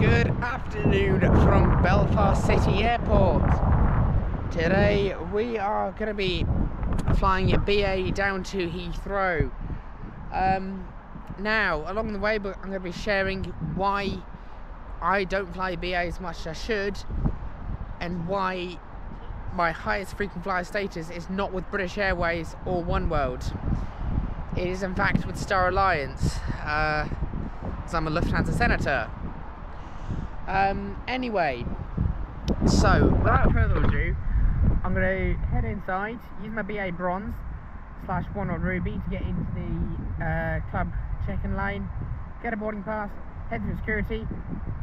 Good afternoon from Belfast City Airport. Today we are going to be flying a BA down to Heathrow. Now, along the way, I'm going to be sharing why I don't fly BA as much as I should, and why my highest frequent flyer status is not with British Airways or Oneworld. It is in fact with Star Alliance, as I'm a Lufthansa senator. Anyway, so without further ado, I'm going to head inside, use my BA Bronze / One on Ruby to get into the club check-in line, get a boarding pass, head through security,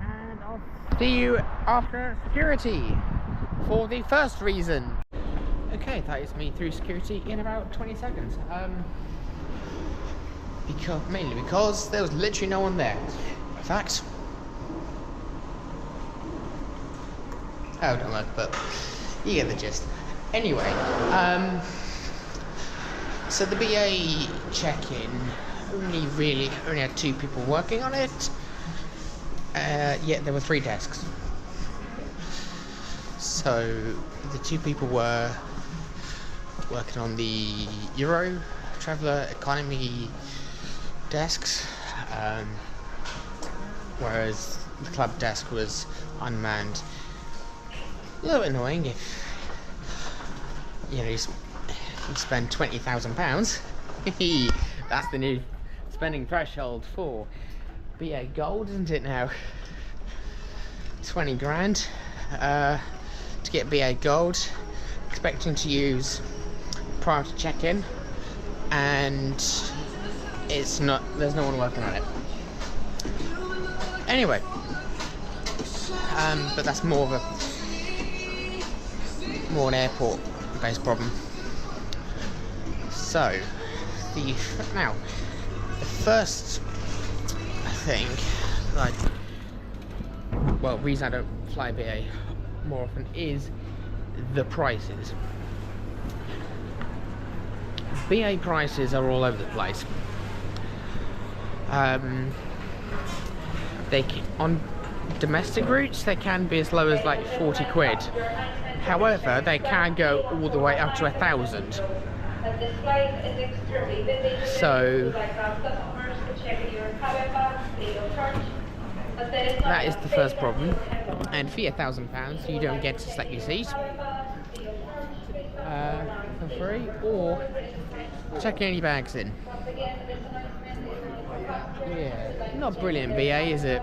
and I'll see you after security for the first reason. Okay, that is me through security in about 20 seconds. Mainly because there was literally no one there. In fact, oh, don't look, but you get the gist. Anyway, so the BA check-in only had 2 people working on it. Yet there were 3 desks. So the 2 people were working on the Euro Traveller Economy desks, whereas the club desk was unmanned. A little bit annoying if you spend £20,000. That's the new spending threshold for BA Gold, isn't it now? 20 grand to get BA Gold, expecting to use prior to check-in, and there's no one working on it. Anyway, but that's more an airport-based problem. So, the first thing, reason I don't fly BA more often is the prices. BA prices are all over the place. On domestic routes they can be as low as like 40 quid. However, they can go all the way up to 1,000. So that is the first problem. And for £1,000, you don't get to select your seat for free, or check any bags in. Yeah, not brilliant BA, is it?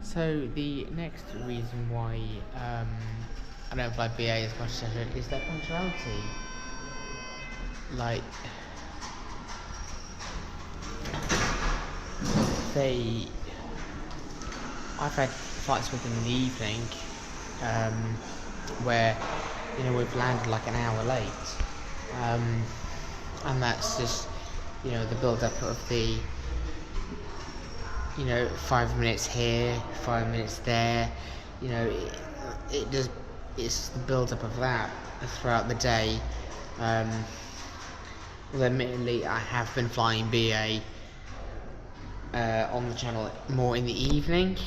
So the next reason why I don't fly BA as much as I should is their punctuality. I've had flights with them in the evening where we've landed like an hour late, and that's just the build-up of the 5 minutes here, 5 minutes there. It's the build-up of that throughout the day. Well, admittedly, I have been flying BA on the channel more in the evening,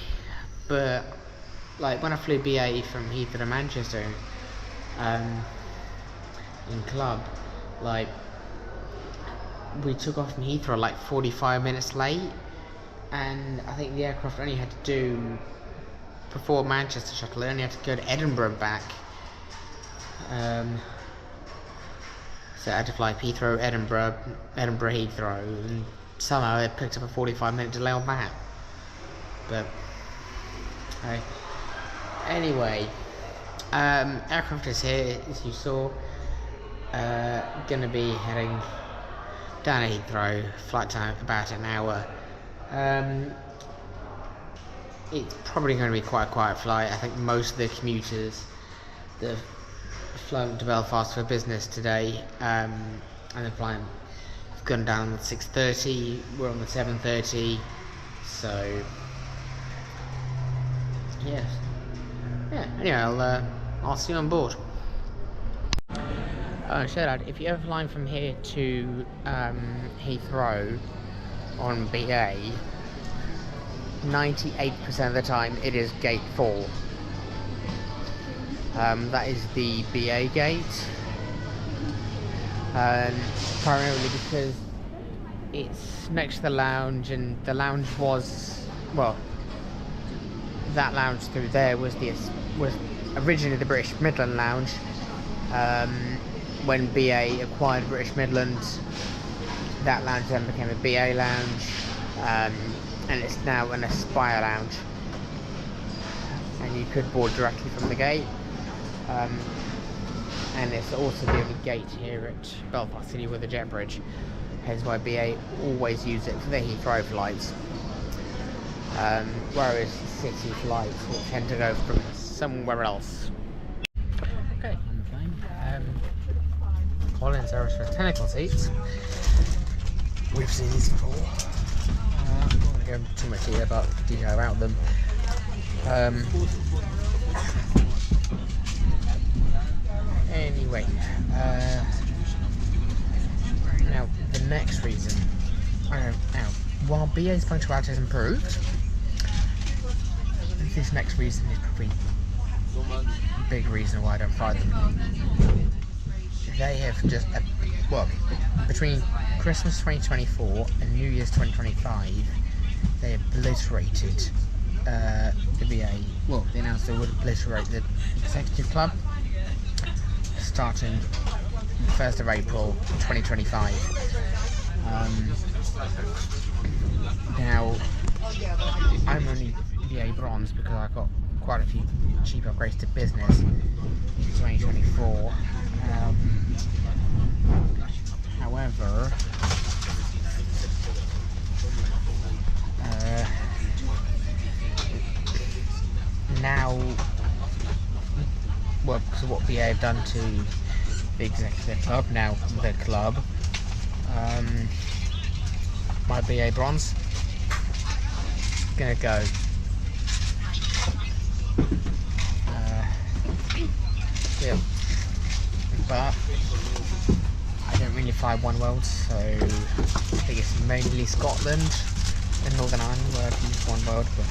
but when I flew BA from Heathrow to Manchester in club, we took off from Heathrow 45 minutes late, and I think the aircraft only had to do, before Manchester shuttle, it only had to go to Edinburgh back. So I had to fly Heathrow, Edinburgh, Heathrow, and somehow it picked up a 45-minute delay on that. But anyway, aircraft is here, as you saw. Gonna be heading down at Heathrow, flight time about an hour. It's probably going to be quite a quiet flight. I think most of the commuters that have flown to Belfast for business today, and the flight have gone down at 6:30. We're on the 7:30, so yeah. Anyway, I'll see you on board. Shout out, if you ever flying from here to Heathrow on BA, 98% of the time it is gate 4. That is the BA gate, primarily because it's next to the lounge, and the lounge was, well, that lounge through there was originally the British Midland Lounge. When BA acquired British Midland, that lounge then became a BA lounge, and it's now an Aspire lounge, and you could board directly from the gate, and it's also the only gate here at Belfast City with a jet bridge, hence why BA always use it for their Heathrow flights, whereas city flights will tend to go from somewhere else. Okay, on the plane, all in service for technical seats. We've seen these before. I'm not going to go into too much here about detail about them. Anyway, now the next reason. Now, while BA's punctuality has improved, this next reason is probably a big reason why I don't fly them. They have just, between Christmas 2024 and New Year's 2025, they obliterated the BA. Well, they announced they would obliterate the Executive Club starting the 1st of April 2025. Now, I'm only BA Bronze because I got quite a few cheap upgrades to business in 2024. However, now, well, because of what BA have done to the Executive Club, now the club, my BA Bronze is gonna go. Yeah, but I don't really fly One World, so I think it's mainly Scotland and Northern Ireland where I've used One World, but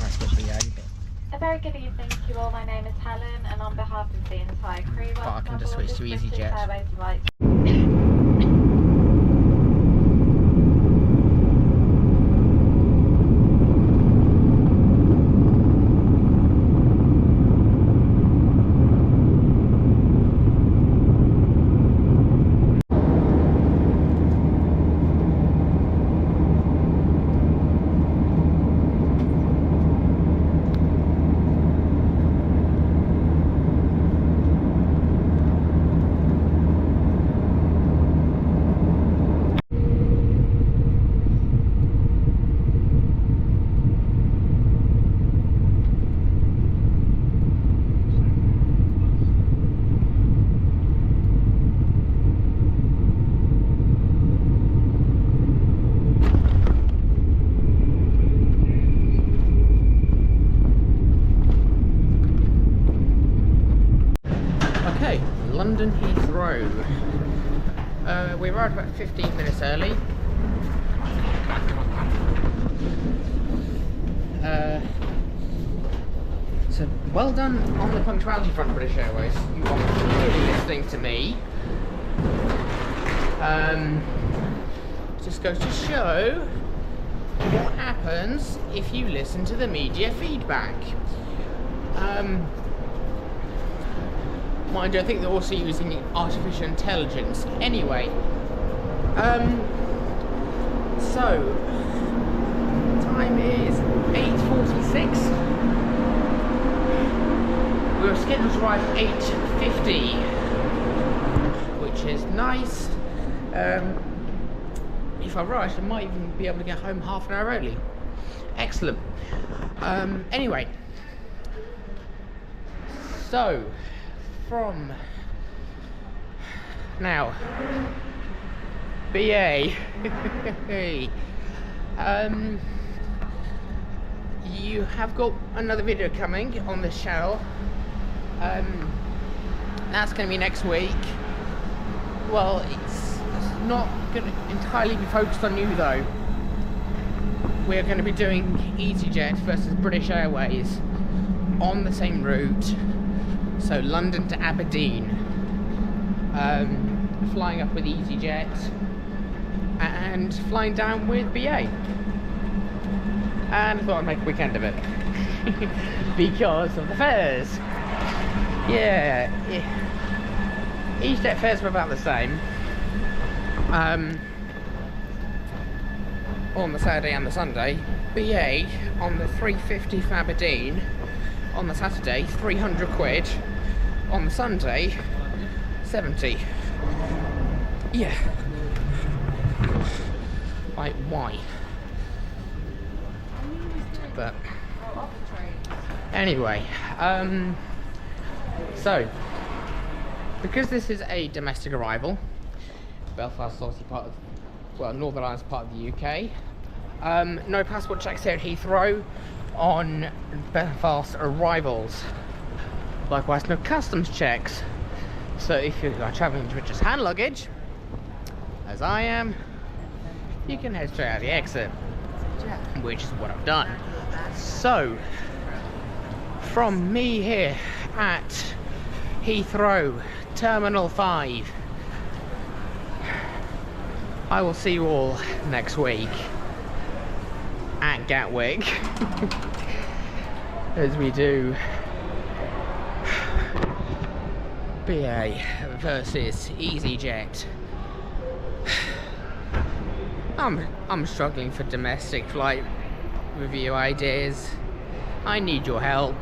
that's with BA. A very good evening to you all. My name is Helen, and on behalf of the entire crew, But I can just switch to British EasyJet. Airways flight. London Heathrow. We arrived about 15 minutes early. So well done on the punctuality front, British Airways. You are clearly listening to me. Just goes to show what happens if you listen to the media feedback. Mind you, I think they're also using artificial intelligence. Anyway, so time is 8:46. We were scheduled to arrive at 8:50, which is nice. If I rush, I might even be able to get home half an hour early. Excellent. Anyway, so from now, BA. You have got another video coming on this channel. That's going to be next week. Well, it's not going to entirely be focused on you though. We're going to be doing EasyJet versus British Airways on the same route. So London to Aberdeen. Flying up with EasyJet and flying down with BA. And I thought I'd make a weekend of it because of the fares. Yeah. EasyJet fares were about the same on the Saturday and the Sunday. BA on the 350 for Aberdeen on the Saturday, 300 quid. On the Sunday, 70. Yeah. Like, why? But anyway, so because this is a domestic arrival, Belfast is obviously part of, well, Northern Ireland's part of the UK. No passport checks here at Heathrow on Belfast arrivals. Likewise, no customs checks. So if you are travelling with just hand luggage, as I am, you can head straight out the exit, which is what I've done. So, from me here at Heathrow Terminal 5, I will see you all next week at Gatwick as we do BA versus EasyJet. I'm struggling for domestic flight review ideas. I need your help.